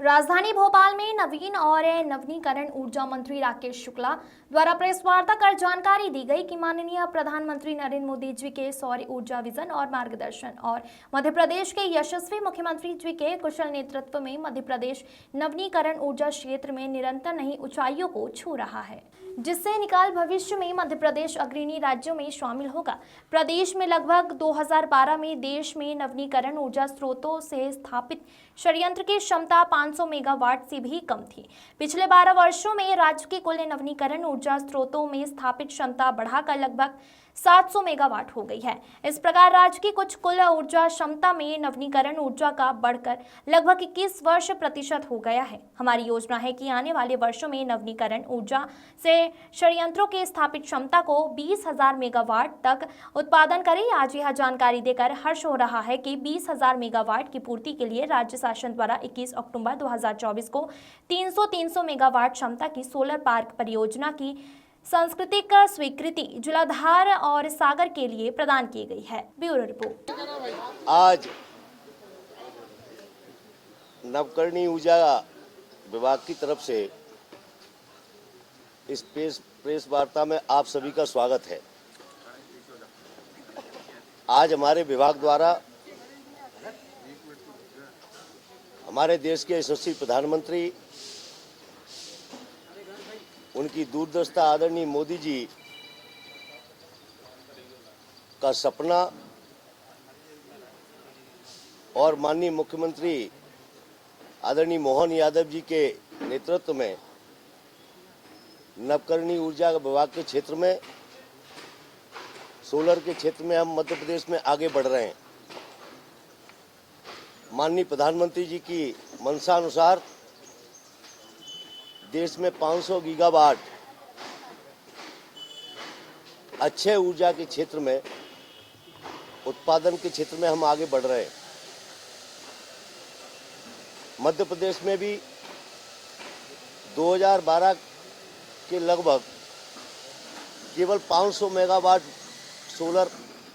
राजधानी भोपाल में नवीन और नवीनीकरण ऊर्जा मंत्री राकेश शुक्ला द्वारा प्रेस वार्ता कर जानकारी दी गई कि माननीय प्रधानमंत्री नरेंद्र मोदी जी के सौर ऊर्जा विजन और मार्गदर्शन और मध्य प्रदेश के यशस्वी मुख्यमंत्री जी के कुशल नेतृत्व में मध्य प्रदेश नवीनीकरण ऊर्जा क्षेत्र में निरंतर नई ऊंचाइयों को छू रहा है, जिससे निकाल भविष्य में मध्य प्रदेश अग्रणी राज्यों में शामिल होगा। प्रदेश में लगभग 2012 में देश में नवीनीकरण ऊर्जा स्रोतों से स्थापित संयंत्र की क्षमता 500 मेगावाट से भी कम थी। पिछले 12 वर्षों में राज्य के कुल नवीनीकरण ऊर्जा स्रोतों में स्थापित क्षमता बढ़ाकर लगभग 700 मेगावाट हो गई है। इस प्रकार राज्य की कुछ कुल ऊर्जा क्षमता में नवीनीकरण ऊर्जा का बढ़कर लगभग 21% हो गया है। हमारी योजना है कि आने वाले वर्षों में नवीनीकरण ऊर्जा से संयंत्रों की स्थापित क्षमता को 20,000 मेगावाट तक उत्पादन करें। आज यह जानकारी देकर हर्ष हो रहा है कि 20,000 मेगावाट की पूर्ति के लिए राज्य शासन द्वारा 21 अक्टूबर 2024 को 300 मेगावाट क्षमता की सोलर पार्क परियोजना की सांस्कृतिक स्वीकृति जलाधार और सागर के लिए प्रदान की गई है। Bureau report. आज नवकरणीय ऊर्जा विभाग की तरफ से इस प्रेस वार्ता में आप सभी का स्वागत है। आज हमारे विभाग द्वारा हमारे देश के यशस्वी प्रधानमंत्री, उनकी दूरदर्शिता आदरणीय मोदी जी का सपना और माननीय मुख्यमंत्री आदरणीय मोहन यादव जी के नेतृत्व में नवकरणीय ऊर्जा विभाग के क्षेत्र में, सोलर के क्षेत्र में हम मध्य प्रदेश में आगे बढ़ रहे हैं। माननीय प्रधानमंत्री जी की मंशा अनुसार देश में 500 गीगावाट अच्छे ऊर्जा के क्षेत्र में, उत्पादन के क्षेत्र में हम आगे बढ़ रहे हैं। मध्य प्रदेश में भी 2012 के लगभग केवल 500 मेगावाट सोलर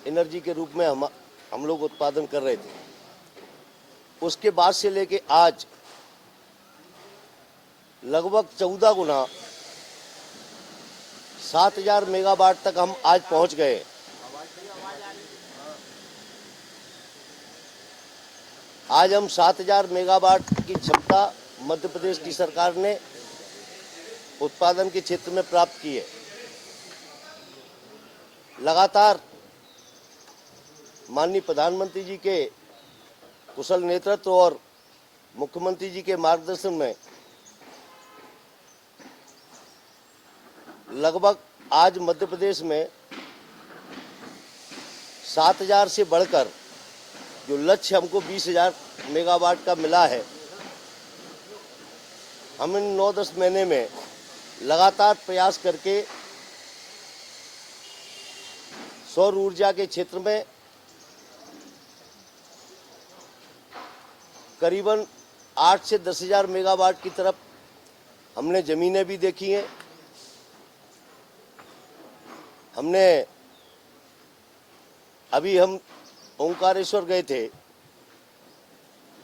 एनर्जी के रूप में हम लोग उत्पादन कर रहे थे। उसके बाद से लेके आज लगभग 14 गुना 7,000 मेगावाट तक हम आज पहुंच गए। आज हम 7,000 मेगावाट की क्षमता मध्य प्रदेश की सरकार ने उत्पादन के क्षेत्र में प्राप्त की है। लगातार माननीय प्रधानमंत्री जी के कुशल नेतृत्व और मुख्यमंत्री जी के मार्गदर्शन में लगभग आज मध्य प्रदेश में 7,000 से बढ़कर जो लक्ष्य हमको 20,000 मेगावाट का मिला है, हम इन 9-10 महीने में लगातार प्रयास करके सौर ऊर्जा के क्षेत्र में करीबन 8 से 10,000 मेगावाट की तरफ हमने जमीनें भी देखी हैं। हमने अभी हम ओंकारेश्वर गए थे,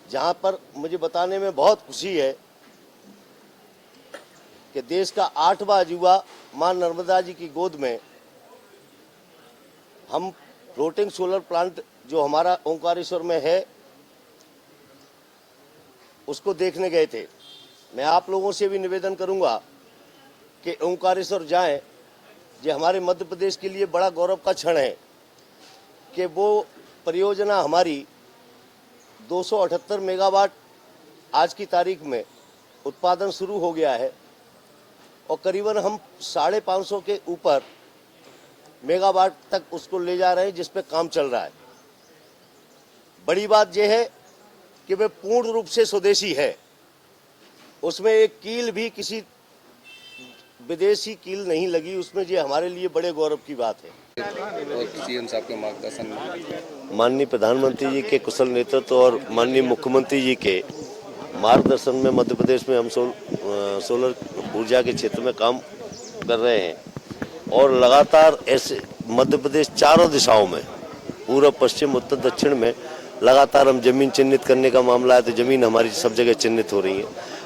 जहां पर मुझे बताने में बहुत खुशी है कि देश का 8वां अजूबा मां नर्मदा जी की गोद में हम फ्लोटिंग सोलर प्लांट जो हमारा ओंकारेश्वर में है, उसको देखने गए थे। मैं आप लोगों से भी निवेदन करूंगा कि ओंकारेश्वर जाएं। ये हमारे मध्य प्रदेश के लिए बड़ा गौरव का क्षण है कि वो परियोजना हमारी 278 मेगावाट आज की तारीख में उत्पादन शुरू हो गया है और करीबन हम 550 के ऊपर मेगावाट तक उसको ले जा रहे हैं, जिस पे काम चल रहा है। बड़ी बात यह है कि वे पूर्ण रूप से स्वदेशी है। उसमें एक कील भी किसी विदेशी कील नहीं लगी उसमें। ये हमारे लिए बड़े गौरव की बात है। और सीएम साहब के मार्गदर्शन में, माननीय प्रधानमंत्री जी के कुशल नेतृत्व और माननीय मुख्यमंत्री जी के मार्गदर्शन में मध्य प्रदेश में हम सोलर ऊर्जा के क्षेत्र में काम कर रहे हैं और लगातार ऐसे मध्य प्रदेश चारों दिशाओं में, पूर्व, पश्चिम, उत्तर, दक्षिण में लगातार हम जमीन चिन्हित करने का मामला है तो जमीन हमारी सब जगह चिन्हित हो रही है।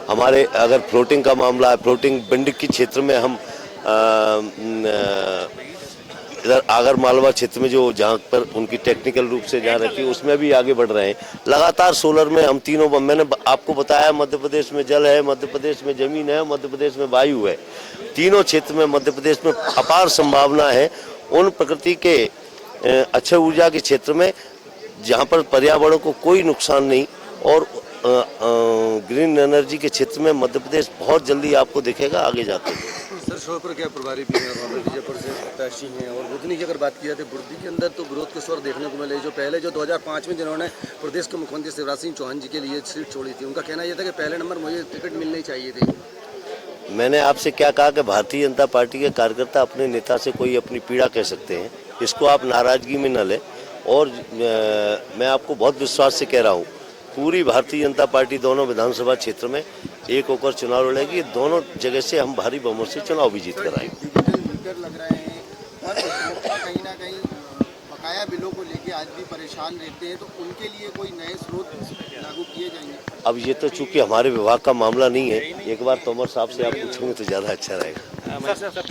हमारे अगर फ्लोटिंग का मामला है, फ्लोटिंग बिंडिक के क्षेत्र में हम इधर आगर मालवा क्षेत्र में जो जहाँ पर उनकी टेक्निकल रूप से जहाँ रहती है उसमें भी आगे बढ़ रहे हैं। लगातार सोलर में हम तीनों, मैंने आपको बताया मध्य प्रदेश में जल है, मध्य प्रदेश में जमीन है, मध्य प्रदेश में वायु है। तीनों क्षेत्र में मध्य प्रदेश में अपार संभावना है। उन प्रकृति के अक्षय ऊर्जा के क्षेत्र में जहाँ पर पर्यावरण को कोई नुकसान नहीं और ग्रीन एनर्जी के क्षेत्र में मध्य प्रदेश बहुत जल्दी आपको दिखेगा आगे जाते हुए। सर श्योपुर के प्रभारी भी हैं और विजयपुर से प्रत्याशी हैं और बुधनी की अगर बात की जाए तो बुद्धि के अंदर तो विरोध के स्वर देखने को मिले। जो पहले जो 2005 में जिन्होंने प्रदेश के मुख्यमंत्री शिवराज सिंह चौहान जी के लिए सीट छोड़ी थी, उनका कहना यह था कि पहले नंबर मुझे टिकट मिलनी चाहिए थी। मैंने आपसे क्या कहा कि भारतीय जनता पार्टी के कार्यकर्ता अपने नेता से कोई अपनी पीड़ा कह सकते हैं, इसको आप नाराजगी में न लें। और मैं आपको बहुत विश्वास से कह रहा हूँ, पूरी भारतीय जनता पार्टी दोनों विधानसभा क्षेत्र में एक होकर चुनाव लड़ेगी। दोनों जगह से हम भारी बहुमत से चुनाव भी जीत कर आएंगे। डिजिटल मीटर लग रहे हैं और उपभोक्ता कहीं ना कहीं बकाया बिलों को लेके आज भी परेशान रहते हैं, तो उनके लिए कोई नए स्रोत लागू किए जाएंगे? अब ये तो चूंकि हमारे विभाग का मामला नहीं है, एक बार तोमर साहब से आप पूछेंगे तो ज़्यादा अच्छा रहेगा।